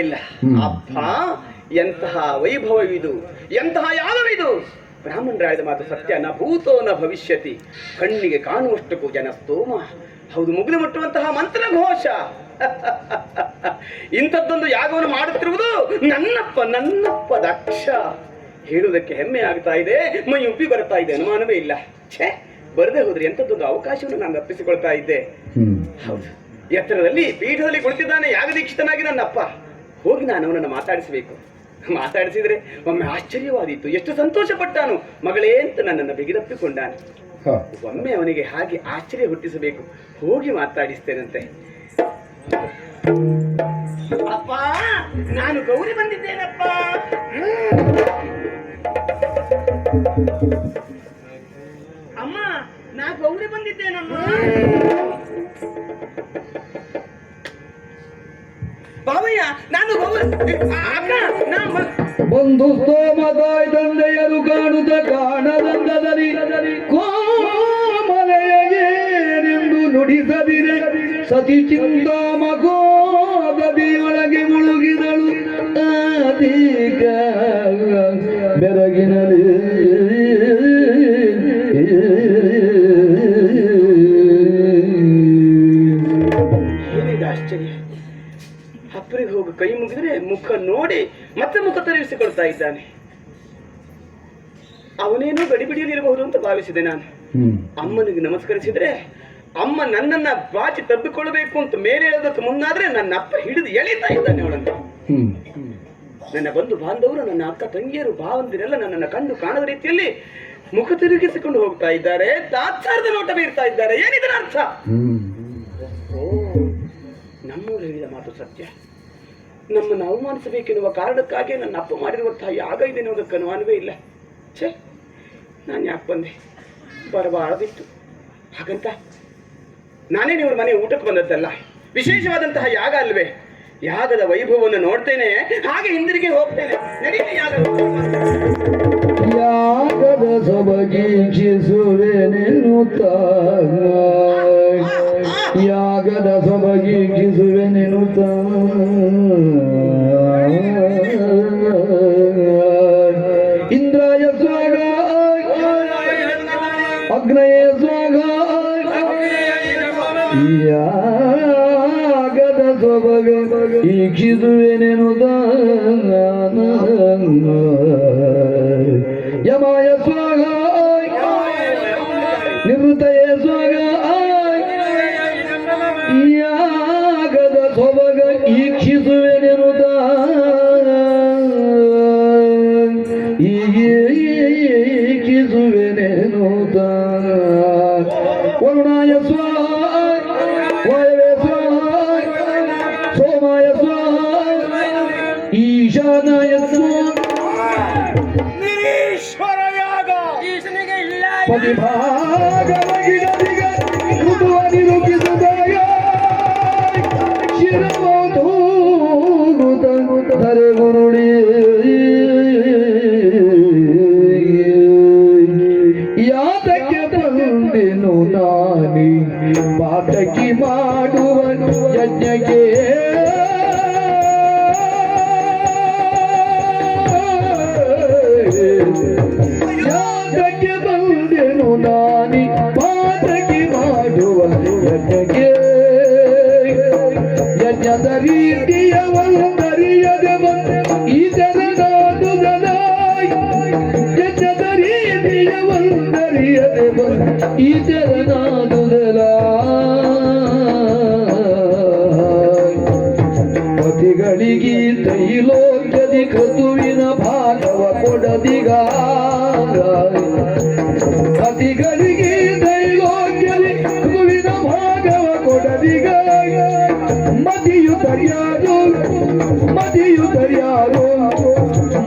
ಇಲ್ಲ. ಅಪ್ಪ, ಎಂತಹ ವೈಭವವಿದು, ಎಂತಹ ಯಾಗವಿದು! ಬ್ರಾಹ್ಮಣರಾಯದ ಮಾತು ಸತ್ಯ. ನ ಭೂತೋ ನ ಭವಿಷ್ಯತಿ, ಕಣ್ಣಿಗೆ ಕಾಣುವಷ್ಟಕ್ಕೂ ಜನಸ್ತೋಮ. ಹೌದು, ಮುಗಿಲು ಮುಟ್ಟುವಂತಹ ಮಂತ್ರಘೋಷ. ಇಂಥದ್ದೊಂದು ಯಾಗವನ್ನು ಮಾಡುತ್ತಿರುವುದು ನನ್ನಪ್ಪ ದಕ್ಷ. ಹೇಳುವುದಕ್ಕೆ ಹೆಮ್ಮೆ ಆಗ್ತಾ ಇದೆ, ಮೈ ಉಬ್ಬಿ ಬರ್ತಾ ಇದೆ, ಅನುಮಾನವೇ ಇಲ್ಲ. ಛೇ, ಬರದೆ ಹೋದ್ರೆ ಎಂಥದ್ದೊಂದು ಅವಕಾಶವನ್ನು ನಾನು ಅಪ್ಪಿಸಿಕೊಳ್ತಾ ಇದ್ದೆ. ಹೌದು, ಎತ್ತರದಲ್ಲಿ ಪೀಠದಲ್ಲಿ ಕುಳಿತಿದ್ದಾನೆ ಯಾಗದೀಕ್ಷಿತನಾಗಿ ನನ್ನಪ್ಪ. ಹೋಗಿ ನಾನು ಅವನನ್ನು ಮಾತಾಡಿಸಬೇಕು. ಮಾತಾಡಿಸಿದ್ರೆ ಒಮ್ಮೆ ಆಶ್ಚರ್ಯವಾದೀತು, ಎಷ್ಟು ಸಂತೋಷ ಪಟ್ಟಾನು. ಮಗಳೇ ಅಂತ ನನ್ನನ್ನು ಬಿಗಿದಪ್ಪಿಕೊಂಡಾನು. ಒಮ್ಮೆ ಅವನಿಗೆ ಹಾಗೆ ಆಶ್ಚರ್ಯ ಹುಟ್ಟಿಸಬೇಕು. ಹೋಗಿ ಮಾತಾಡಿಸ್ತೇನಂತೆ. ಅಪ್ಪ, ನಾನು ಗೌರಿ ಬಂದಿದ್ದೇನಪ್ಪ. ಅಮ್ಮ, ನಾ ಗೌರಿ ಬಂದಿದ್ದೇನಮ್ಮ. ಬಾವಯ್ಯ, ನಾನು ಒಂದು ಸ್ತೋಮದಾಯ್ ತಂದೆಯರು ಕಾಣುತ್ತ ಕಾಣದಂದದಲ್ಲಿ ಕೋಮಲೆಯೇನೆಂದು ನುಡಿಸದಿರೆ ಸತಿ ಚಿಂತಾ ಮಗೋದದಿಯೊಳಗೆ ಮುಳುಗಿದಳು ಅಧಿಕ ಬೆರಗಿನಲ್ಲಿ. ಆಶ್ಚರ್ಯ! ಅಪ್ಪರಿಗೆ ಹೋಗಿ ಕೈ ಮುಗಿದ್ರೆ ಮುಖ ನೋಡಿ ಮತ್ತೆ ಮುಖ ತರಿಸಿಕೊಳ್ತಾ ಇದ್ದಾನೆ. ಅವನೇನೋ ಗಡಿಬಿಡಿಯಲ್ಲಿರಬಹುದು ಅಂತ ಭಾವಿಸಿದೆ ನಾನು. ಅಮ್ಮನಿಗೆ ನಮಸ್ಕರಿಸಿದ್ರೆ ಅಮ್ಮ ನನ್ನನ್ನ ಬಾಚಿ ತಬ್ಬಿಕೊಳ್ಳಬೇಕು ಅಂತ ಮೇಲೆ ಹೇಳೋದಕ್ಕೆ ಮುಂದಾದ್ರೆ ನನ್ನ ಅಪ್ಪ ಹಿಡಿದು ಎಳಿತಾ ಇದ್ದಾನೆ ಅವಳನ್ನು. ನನ್ನ ಬಂಧು ಬಾಂಧವರು, ನನ್ನ ಅಕ್ಕ ತಂಗಿಯರು, ಭಾವಂದಿರೆಲ್ಲ ನನ್ನನ್ನು ಕಂಡು ಕಾಣದ ರೀತಿಯಲ್ಲಿ ಮುಖ ತಿರುಗಿಸಿಕೊಂಡು ಹೋಗ್ತಾ ಇದ್ದಾರೆ. ತಾತ್ಸಾರದ ನೋಟ ಬೀರ್ತಾ ಇದ್ದಾರೆ. ಏನಿದರ ಅರ್ಥ? ನಮ್ಮವರು ಹೇಳಿದ ಮಾತು ಸತ್ಯ. ನಮ್ಮನ್ನು ಅವಮಾನಿಸಬೇಕೆನ್ನುವ ಕಾರಣಕ್ಕಾಗಿ ನನ್ನ ಅಪ್ಪ ಮಾಡಿರುವಂತಹ ಯಾಗ ಇದೆ ಅನ್ನೋದಕ್ಕೆ ಅನುಮಾನವೇ ಇಲ್ಲ. ಛೇ, ನಾನು ಯಾಕೆ ಬಂದೆ? ಬರಬಾರದಿತ್ತು. ಹಾಗಂತ ನಾನೇ ಇವ್ರ ಮನೆ ಊಟಕ್ಕೆ ಬಂದದ್ದಲ್ಲ, ವಿಶೇಷವಾದಂತಹ ಯಾಗ ಅಲ್ವೇ? ಯಾಗದ ವೈಭವವನ್ನು ನೋಡ್ತೇನೆ, ಹಾಗೆ ಹಿಂದಿರುಗಿ ಹೋಗ್ತೇನೆ. ನಡೀಲಿ ಯಾಗದ ಸೊಬಗೀಕ್ಷಿಸುವೆನೆನ್ನುತ್ತ, ಯಾಗದ ಸೊಬಗೀಕ್ಷಿಸುವೆನೆನ್ನುತ್ತ ಇಂದ್ರಾಯ ಸ್ವಾಗ ಅಗ್ನಯ ಸ್ವಾಗ. ಯಾಗದ ಸೊಬಗ ಈಕ್ಷಿಸುವೆನೆನ್ನುತ್ತ ಯಮಾಯ ಸ್ವಾಗ ನಿವೃತ್ತಯ ಸ್ವಾಗ. ಯಾಗದ ಸೊಬಗ ಈಕ್ಷಿಸುವೆನೆನುತ ಈಕ್ಷಿಸುವೆನೆನುತ ವರುಣಾಯ ಸ್ವಾಹ, ವಾಯವೇ ಸ್ವಾಹ, ಸೋಮಾಯ ಸ್ವಾಹ, ಈಶಾನಾಯ ಸ್ವಾಹ. ಪತಿಭಾಗವಗಿಡದಿಗ ಋತುವನಿ ರುಗಿಸುದಯ ಶಿರಮೋಧೂಗುತ ಧರೆ ಗುರುಳಿ. ಯಾತಕ್ಕೆ ಬಂದೆನು ನಾನಿ ಪಾತಕಿ ಮಾಡುವನು ಯಜ್ಞಕ್ಕೆ. ಯಾತಕ್ಕೆ ಬಂದೆನು ನಾನಿ ಪಾತಕಿ ಮಾಡುವ ಯಜ್ಞಕ್ಕೆ. ಯಜ್ಞದ ರೀತಿಯ ಒಂದರಿಯದೆ ಈತರನಾದುದನಾಯ್. ಯಜ್ಞದ ರೀತಿಯ ಒಂದರಿಯದೆ ಈತರನಾದುದನಾಯ್. ಪತಿಗಳಿಗೆ ತೈಲೋಕ್ಯದಿ ಕೃತುವಿನ ಭಾಗವ ಕೊಡದಿಗ. ಪತಿಗಳಿಗೆ ತೈಲೋಕ್ಯದಿ ಕೃತುವಿನ ಭಾಗವ ಕೊಡದಿಗ. ಮದಿಯುತರ್ಯಾರು ಮದಿಯುತರ್ಯಾರು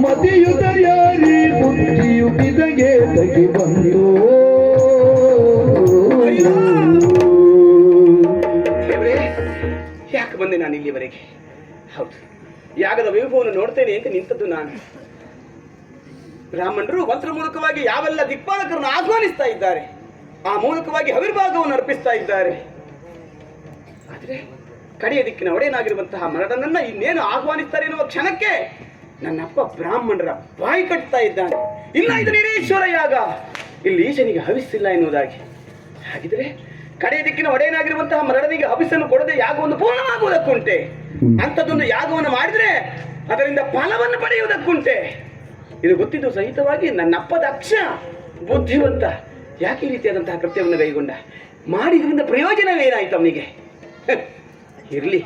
ಮದಿಯುತರ್ಯಾರಿ ಬುದ್ಧಿಯು ಬಿದಗೆ ತಗಿ ಬಂದು. ಯಾಕೆ ಬಂದೆ ನಾನು ಇಲ್ಲಿವರೆಗೆ? ಹೌದು, ಯಾಗದ ವೈಭವವನ್ನು ನೋಡ್ತೇನೆ ಅಂತ ನಿಂತದ್ದು ನಾನು. ಬ್ರಾಹ್ಮಣರು ಮಂತ್ರ ಮೂಲಕವಾಗಿ ಯಾವೆಲ್ಲ ದಿಕ್ಪಾಲಕರನ್ನು ಆಹ್ವಾನಿಸ್ತಾ ಇದ್ದಾರೆ, ಆ ಮೂಲಕವಾಗಿ ಹವಿರ್ಭಾಗವನ್ನು ಅರ್ಪಿಸ್ತಾ ಇದ್ದಾರೆ. ಆದ್ರೆ ಕಡೆಯ ದಿಕ್ಕಿನ ಒಡೆಯನಾಗಿರುವಂತಹ ಮರಡನನ್ನ ಇನ್ನೇನು ಆಹ್ವಾನಿಸ್ತಾರೆ ಎನ್ನುವ ಕ್ಷಣಕ್ಕೆ ನನ್ನಪ್ಪ ಬ್ರಾಹ್ಮಣರ ಬಾಯಿ ಕಟ್ತಾ ಇದ್ದಾನೆ. ಇಲ್ಲ, ಇದು ನಿರೀಶ್ವರ ಯಾಗ, ಇಲ್ಲಿ ಈಶನಿಗೆ ಹವಿಸ್ಸಿಲ್ಲ ಎನ್ನುವುದಾಗಿ. ಹಾಗಿದ್ರೆ ಕಡೆಯ ದಿಕ್ಕಿನ ಒಡೆಯನಾಗಿರುವಂತಹ ಮರಡನಿಗೆ ಹವಿಸ್ಸನ್ನು ಕೊಡದೆ ಯಾಗವನ್ನು ಪೂರ್ಣವಾಗುವುದಕ್ಕುಂಟೆ? ಅಂಥದ್ದೊಂದು ಯಾಗವನ್ನು ಮಾಡಿದ್ರೆ ಅದರಿಂದ ಫಲವನ್ನು ಪಡೆಯುವುದಕ್ಕುಂಟೆ? ಇದು ಗೊತ್ತಿದ್ದು ಸಹಿತವಾಗಿ ನನ್ನಪ್ಪ ದಕ್ಷ ಬುದ್ಧಿವಂತ ಯಾಕೆ ಈ ರೀತಿಯಾದಂತಹ ಕೃತ್ಯವನ್ನು ಕೈಗೊಂಡ? ಮಾಡಿದ್ರಿಂದ ಪ್ರಯೋಜನವೇನಾಯ್ತು ಅವನಿಗೆ? ಇರಲಿ,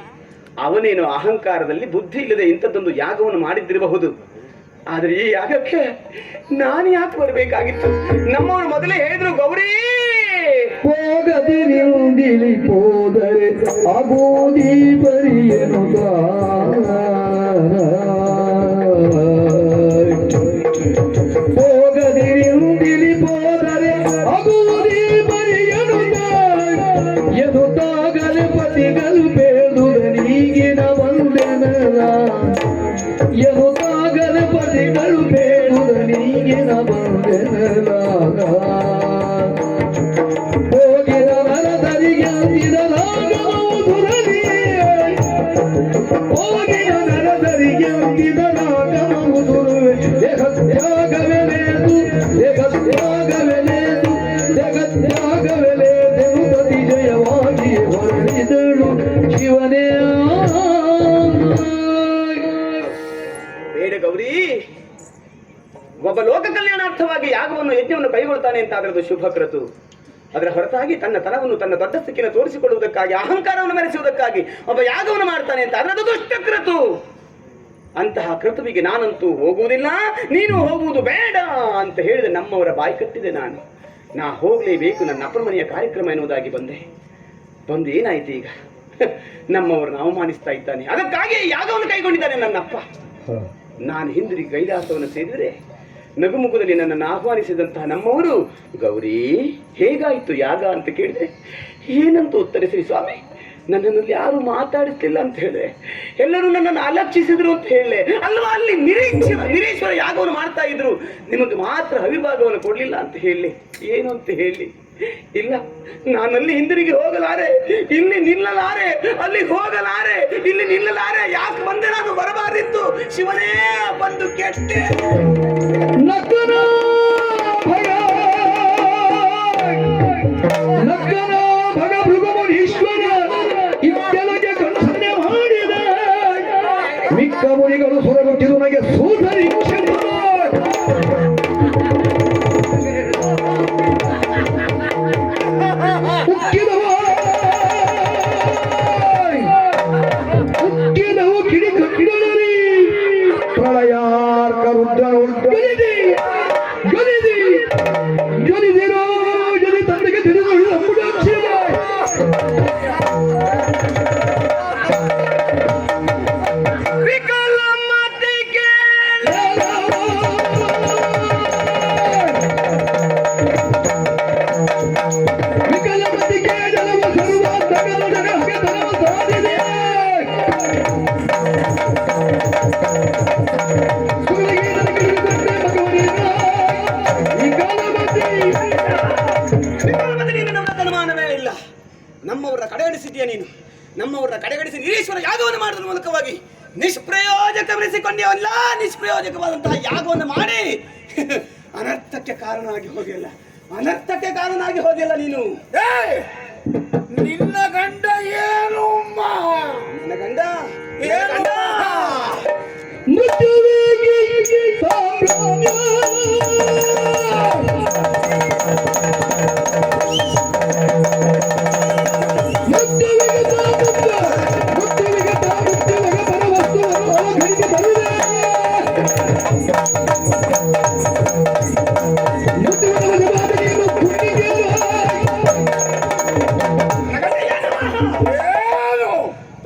ಅವನೇನು ಅಹಂಕಾರದಲ್ಲಿ ಬುದ್ಧಿ ಇಲ್ಲದೆ ಇಂಥದ್ದೊಂದು ಯಾಗವನ್ನು ಮಾಡಿದ್ದಿರಬಹುದು. ಆದರೆ ಈ ಯಾಗಕ್ಕೆ ನಾನು ಯಾಕೆ ಬರಬೇಕಾಗಿತ್ತು? ನಮ್ಮವರು ಮೊದಲೇ ಹೇಳಿದ್ರು, ಗೌರಿ ಹೋಗದಿರಿ ಹೋದರೆ ಆಗೋದಿ ಬರಿಯನು ಹೋಗದಿರಿ ಹೋದರೆ ಆಗೋದಿ ಬರಿಯನು ಎದುತ್ತಾಗಲೆ ಪತಿಗಳು ಬೇಡುವನಿಗಿನ ವಂದನಲ ಎದುತ್ತಾಗಲೆ ಪತಿಗಳು ಬೇಡುವನಿಗಿನ ವಂದನಲ ಹೋಗಿದ ನರದರಿಗೆ ಅಂದಿದ ನಾಗಮಧುರನೇ ಹೋಗಿದ ನರದರಿಗೆ ಅಂದಿದ ನಾಗಮಧುರವೇ ಜಗತ್ಯಾಗವೆಲೆದು ಜಗತ್ಯಾಗವೆಲೆದು ಜಗತ್ಯಾಗವೆಲೆದೆನು ಪ್ರತಿ ಜಯವಾಗಿ ಹೊರಳಿದಳು ಶಿವನೇ. ಬೇಡ ಗೌರಿ, ಒಬ್ಬ ಲೋಕ ಕಲ್ಯಾಣಾರ್ಥವಾಗಿ ಯಾಗವನ್ನು ಯಜ್ಞವನ್ನು ಕೈಗೊಳ್ತಾನೆ ಅಂತ ಅದರದ್ದು ಶುಭ ಕೃತು. ಅದರ ಹೊರತಾಗಿ ತನ್ನ ತನವನ್ನು ತನ್ನ ದೊಡ್ಡ ಸ್ಥಿತಿಯನ್ನು ತೋರಿಸಿಕೊಳ್ಳುವುದಕ್ಕಾಗಿ ಅಹಂಕಾರವನ್ನು ಮೆರೆಸುವುದಕ್ಕಾಗಿ ಒಬ್ಬ ಯಾಗವನ್ನು ಮಾಡ್ತಾನೆ ಅಂತ ಅದರದ್ದು ದುಷ್ಟ ಕೃತು. ಅಂತಹ ಕೃತುವಿಗೆ ನಾನಂತೂ ಹೋಗುವುದಿಲ್ಲ, ನೀನು ಹೋಗುವುದು ಬೇಡ ಅಂತ ಹೇಳಿದ ನಮ್ಮವರ ಬಾಯಿ ಕಟ್ಟಿದೆ. ನಾ ಹೋಗಲೇಬೇಕು, ನನ್ನ ಅಪ್ಪನ ಮನೆಯ ಕಾರ್ಯಕ್ರಮ ಎನ್ನುವುದಾಗಿ ಬಂದು ಏನಾಯ್ತು ಈಗ? ನಮ್ಮವರನ್ನು ಅವಮಾನಿಸ್ತಾ ಇದ್ದಾನೆ. ಅದಕ್ಕಾಗಿ ಯಾಗವನ್ನು ಕೈಗೊಂಡಿದ್ದಾನೆ ನನ್ನಪ್ಪ. ನಾನು ಹಿಂದಿರುಗಿ ಕೈಲಾಸವನ್ನು ಸೇರಿದರೆ ನಗುಮುಖದಲ್ಲಿ ನನ್ನನ್ನು ಆಹ್ವಾನಿಸಿದಂತಹ ನಮ್ಮವರು, ಗೌರಿ ಹೇಗಾಯಿತು ಯಾಗ ಅಂತ ಕೇಳಿದೆ. ಏನಂತ ಉತ್ತರಿಸಿರಿ ಸ್ವಾಮಿ? ನನ್ನನ್ನಲ್ಲಿ ಯಾರು ಮಾತಾಡಿಸ್ಲಿಲ್ಲ ಅಂತ ಹೇಳಿದೆ. ಎಲ್ಲರೂ ನನ್ನನ್ನು ಅಲಕ್ಷಿಸಿದ್ರು ಅಂತ ಹೇಳಲೆ ಅಲ್ವಾ? ಅಲ್ಲಿ ನಿರೀಶ್ವರ ಯಾಗವನ್ನು ಮಾಡ್ತಾ ಇದ್ರು, ನಿಮಗೆ ಮಾತ್ರ ಅವಿಭಾಗವನ್ನು ಕೊಡಲಿಲ್ಲ ಅಂತ ಹೇಳಿ. ಏನು ಅಂತ ಹೇಳಿ? ಇಲ್ಲ, ನಾನಲ್ಲಿ ಹಿಂದಿರುಗಿ ಹೋಗಲಾರೆ, ಇಲ್ಲಿ ನಿಲ್ಲಲಾರೆ, ಅಲ್ಲಿ ಹೋಗಲಾರೆ, ಇಲ್ಲಿ ನಿಲ್ಲಲಾರೆ. ಯಾಕೆ ಬಂದೆ? ನಾನು ಬರಬಾರಿತ್ತು. ಶಿವನೇ ಬಂದು ಕೆಟ್ಟೆ. ನಕ್ಕನ ಭಗ ನಕ್ಕನ ಭಗ ಭೃಗುಮುನೀಶ್ವರ ಇತ್ತೆಲಗೆ ಕಲ್ಪನೆ ಮಾಡಿದ ಮಿಕ್ಕ ಮುನಿಗಳು ಸುರಗುಟ್ಟಿದು ನನಗೆ ಸೂತರೀಕ್ಷೆ ಉಕ್ಕಿದವು ಕಿಡಿಕಟ್ಟಿಡಲಿ ಪ್ರಳಯಾರ್ಕ ರುದ್ರನು ಗಲಿದಿ ಗಲಿದಿರೋ ಗಲಿ ತಂದೆಗೆ ತಿಳಿದು ನಮ್ಮವರ ಕಡೆಗಣಿಸಿದ್ಯಾ ನೀನು? ನಮ್ಮವರ ಕಡೆಗಣಿಸಿ ನಿರೀಶ್ವರ ಯಾಗವನ್ನು ಮಾಡುವುದರ ಮೂಲಕವಾಗಿ ನಿಷ್ಪ್ರಯೋಜಕವೆನಿಸಿಕೊಂಡೇವಲ್ಲ. ನಿಷ್ಪ್ರಯೋಜಕವಾದಂತಹ ಯಾಗವನ್ನು ಮಾಡಿ ಅನರ್ಥಕ್ಕೆ ಕಾರಣವಾಗಿ ಹೋಗಿಲ್ಲ, ಅನರ್ಥಕ್ಕೆ ಕಾರಣವಾಗಿ ಹೋಗಿಲ್ಲ ನೀನು. ನಿನ್ನ ಗಂಡ ಏನು? ನನ್ನ ಗಂಡ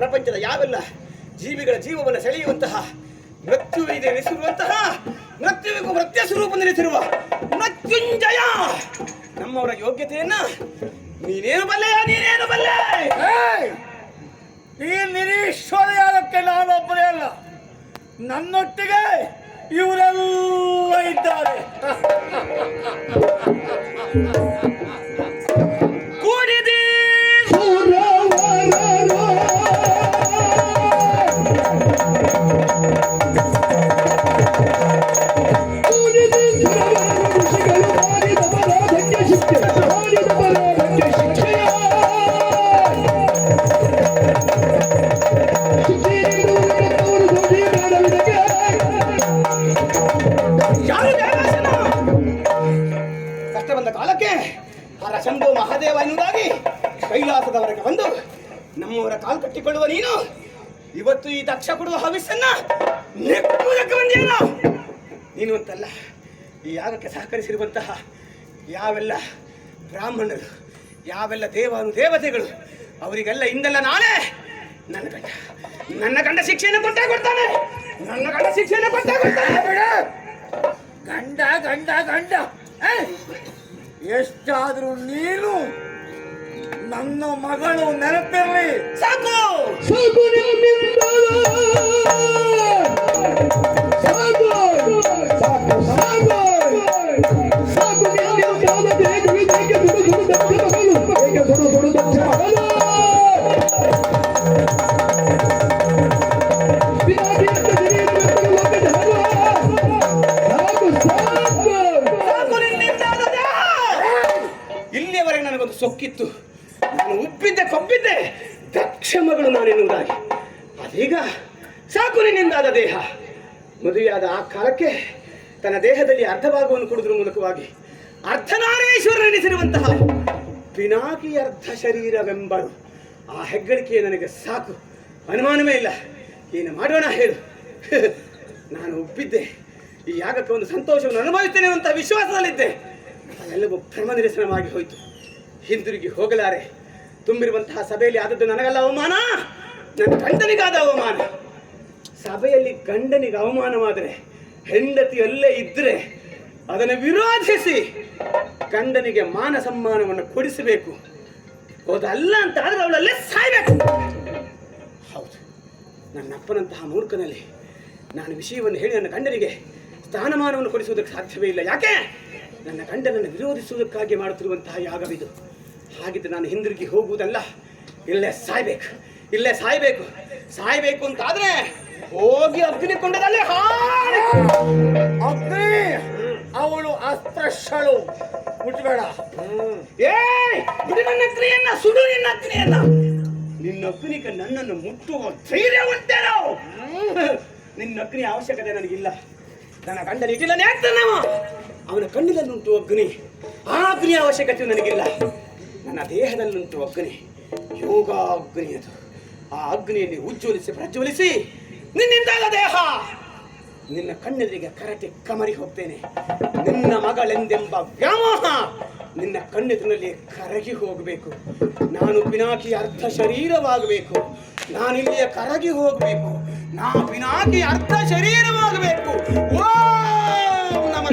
ಪ್ರಪಂಚದ ಯಾವೆಲ್ಲ ಜೀವಿಗಳ ಜೀವವನ್ನು ಸೆಳೆಯುವಂತಹ ಮೃತ್ಯುವಿನೆನಿಸಿರುವಂತಹ ಮೃತ್ಯುವಿಗೂ ಮೃತ್ಯ ಸ್ವರೂಪ ನೆನೆಸಿರುವ ಮೃತ್ಯುಂಜಯ ನಮ್ಮವರ ಯೋಗ್ಯತೆಯನ್ನ ನೀನೇನು ಬಲ್ಲೆಯ? ನೀನೇನು ಬಲ್ಲೆ? ಈ ನಿರೀಶ್ವರ ಯಾಗಕ್ಕೆ ನಾನೊಬ್ಬರೇ ಅಲ್ಲ, ನನ್ನೊಟ್ಟಿಗೆ ಇವರೆಲ್ಲ ಇದ್ದಾರೆ. ಕೂಡಿದಿ ಮಹಾದೇವ ಎನ್ನುವುದಾಗಿ ಕೈಲಾಸದವರೆಗೆ ಬಂದು ನಮ್ಮವರ ಕಾಲು ಕಟ್ಟಿಕೊಳ್ಳುವ ನೀನು ಇವತ್ತು ಈ ದಕ್ಷ ಕೊಡುವ ಹವಿಸ್ಸನ್ನ ನೆಕ್ಕುವುದಕ್ಕೆ ಬಂದಿಯಲ್ಲ. ನೀನು ಅಂತಲ್ಲ, ಈ ಯಾಗಕ್ಕೆ ಸಹಕರಿಸಿರುವಂತಹ ಯಾವೆಲ್ಲ ಬ್ರಾಹ್ಮಣರು, ಯಾವೆಲ್ಲ ದೇವತೆಗಳು, ಅವರಿಗೆಲ್ಲ ಇಂದೆಲ್ಲ ನಾನೇ ನನ್ನ ಗಂಡ ಶಿಕ್ಷೆಯನ್ನು ಕೊಟ್ಟೇ ಕೊಡ್ತಾನೆ. ನನ್ನ ಗಂಡ ಶಿಕ್ಷೆಯನ್ನು ಕೊಟ್ಟೇ ಕೊಡ್ತಾನೆ. ಬಿಡ ಗಂಡ ಗಂಡ ಗಂಡ ಎಷ್ಟಾದ್ರೂ ನೀನು ನನ್ನ ಮಗಳು ನೆನಪಿರಲಿ. ಸಾಕು ಸಾಕು ನಿಮ್ಮಿಂದ. ಸಾಕು ಸಾಕು ಸಾಕು ಸಾಕು ನಿಮ್ಮಿಂದ. ಬೇಗ ಸುಡು ದಕ್ಷ ಮಗಳು, ಬೇಗ ಸುಡು ದಕ್ಷ ಮಗಳು. ಇಲ್ಲಿಯವರೆಗೆ ನನಗೊಂದು ಸೊಕ್ಕಿತ್ತು, ನಾನು ಉಬ್ಬಿದ್ದೆ ಕೊಬ್ಬಿದ್ದೆ ದಕ್ಷ ಮಗಳು ನಾನೆನ್ನುವುದಾಗಿ. ಅದೀಗ ಸಾಕು ನಿನ್ನಿಂದಾದ ದೇಹ. ಮದುವೆಯಾದ ಆ ಕಾಲಕ್ಕೆ ತನ್ನ ದೇಹದಲ್ಲಿ ಅರ್ಧಭಾಗವನ್ನು ಕೊಡುವುದರ ಮೂಲಕವಾಗಿ ಅರ್ಧನಾರೀಶ್ವರನೆನಿಸಿರುವಂತಹ ಪಿನಾಕಿ ಅರ್ಧ ಶರೀರವೆಂಬರು ಆ ಹೆಗ್ಗಳಿಕೆಯೇ ನನಗೆ ಸಾಕು, ಅನುಮಾನವೇ ಇಲ್ಲ. ಏನು ಮಾಡೋಣ ಹೇಳು. ನಾನು ಉಬ್ಬಿದ್ದೆ, ಈ ಯಾಗಕ್ಕೆ ಒಂದು ಸಂತೋಷವನ್ನು ಅನುಭವಿಸ್ತೇನೆ ಅಂತ ವಿಶ್ವಾಸದಲ್ಲಿದ್ದೆ. ಅದೆಲ್ಲವೂ ಭ್ರಮ ನಿರಸನವಾಗಿ ಹೋಯಿತು. ಹಿಂದಿರುಗಿ ಹೋಗಲಾರೆ. ತುಂಬಿರುವಂತಹ ಸಭೆಯಲ್ಲಿ ಆದದ್ದು ನನಗಲ್ಲ ಅವಮಾನ, ನನ್ನ ಗಂಡನಿಗಾದ ಅವಮಾನ. ಸಭೆಯಲ್ಲಿ ಗಂಡನಿಗೆ ಅವಮಾನವಾದರೆ ಹೆಂಡತಿಯಲ್ಲೇ ಇದ್ದರೆ ಅದನ್ನು ವಿರೋಧಿಸಿ ಗಂಡನಿಗೆ ಮಾನ ಸಮ್ಮಾನವನ್ನು ಕೊಡಿಸಬೇಕು. ಹೌದಲ್ಲ ಅಂತ ಆದ್ರೆ ಅವಳಲ್ಲೇ ಸಾಯ್ಬೇಕು. ಹೌದು, ನನ್ನಪ್ಪನಂತಹ ಮೂರ್ಖನಲ್ಲಿ ನಾನು ವಿಷಯವನ್ನು ಹೇಳಿ ನನ್ನ ಗಂಡನಿಗೆ ಸ್ಥಾನಮಾನವನ್ನು ಕೊಡಿಸುವುದಕ್ಕೆ ಸಾಧ್ಯವೇ ಇಲ್ಲ. ಯಾಕೆ? ನನ್ನ ಗಂಡನನ್ನು ವಿರೋಧಿಸುವುದಕ್ಕಾಗಿ ಮಾಡುತ್ತಿರುವಂತಹ ಯಾಗವಿದು. ಹಾಗಿದ್ದು ನಾನು ಹಿಂದಿರುಗಿ ಹೋಗುವುದಲ್ಲ, ಇಲ್ಲೇ ಸಾಯ್ಬೇಕು, ಇಲ್ಲೇ ಸಾಯ್ಬೇಕು. ಸಾಯ್ಬೇಕು ಅಂತಾದ್ರೆ ಹೋಗಿ ಅಗ್ನಿ ಕೊಂಡದಲ್ಲೇ ಅಗ್ನಿ ಅವಳು ಅಸ್ಪೃಶ್ಯಳು, ಮುಟ್ಬೇಡ. ಬಿಡು ನನ್ನ ಅಗ್ನಿಯನ್ನ, ಸುಡು ನಿನ್ನ ಅಗ್ನಿಯನ್ನ. ನಿನ್ನ ಅಗ್ನಿಗೆ ನನ್ನನ್ನು ಮುಟ್ಟುವ ಧೈರ್ಯ ಉಂಟೇನೋ? ನಿನ್ನ ಅಗ್ನಿ ಅವಶ್ಯಕತೆ ನನಗಿಲ್ಲ. ನನ್ನ ಗಂಡನ ಇಟ್ಟಿಲ್ಲ ಆಗ್ತಾನವ, ಅವನ ಕಣ್ಣಿನಲ್ಲುಂಟು ಅಗ್ನಿ. ಆ ಅಗ್ನಿಯ ಅವಶ್ಯಕತೆ ನನಗಿಲ್ಲ. ನನ್ನ ದೇಹದಲ್ಲುಂಟು ಅಗ್ನಿ, ಯೋಗ ಅಗ್ನಿ. ಅದು ಆ ಅಗ್ನಿಯಲ್ಲಿ ಉಜ್ವಲಿಸಿ ಪ್ರಜ್ವಲಿಸಿ ನಿನ್ನಿಂದಾದ ದೇಹ, ನಿನ್ನ ಕಣ್ಣೆದುರಿಗೆ ಕರಟೆ ಕಮರಿ ಹೋಗ್ತೇನೆ. ನಿನ್ನ ಮಗಳೆಂದೆಂಬ ವ್ಯಾಮೋಹ ನಿನ್ನ ಕಣ್ಣೆದುರಿನಲ್ಲಿ ಕರಗಿ ಹೋಗಬೇಕು. ನಾನು ಪಿನಾಕಿ ಅರ್ಧ ಶರೀರವಾಗಬೇಕು. ನಾನಿಲ್ಲಿಯ ಕರಗಿ ಹೋಗಬೇಕು. ನಾ ಪಿನಾಕಿ ಅರ್ಧ ಶರೀರವಾಗಬೇಕು. ಓ ನಮ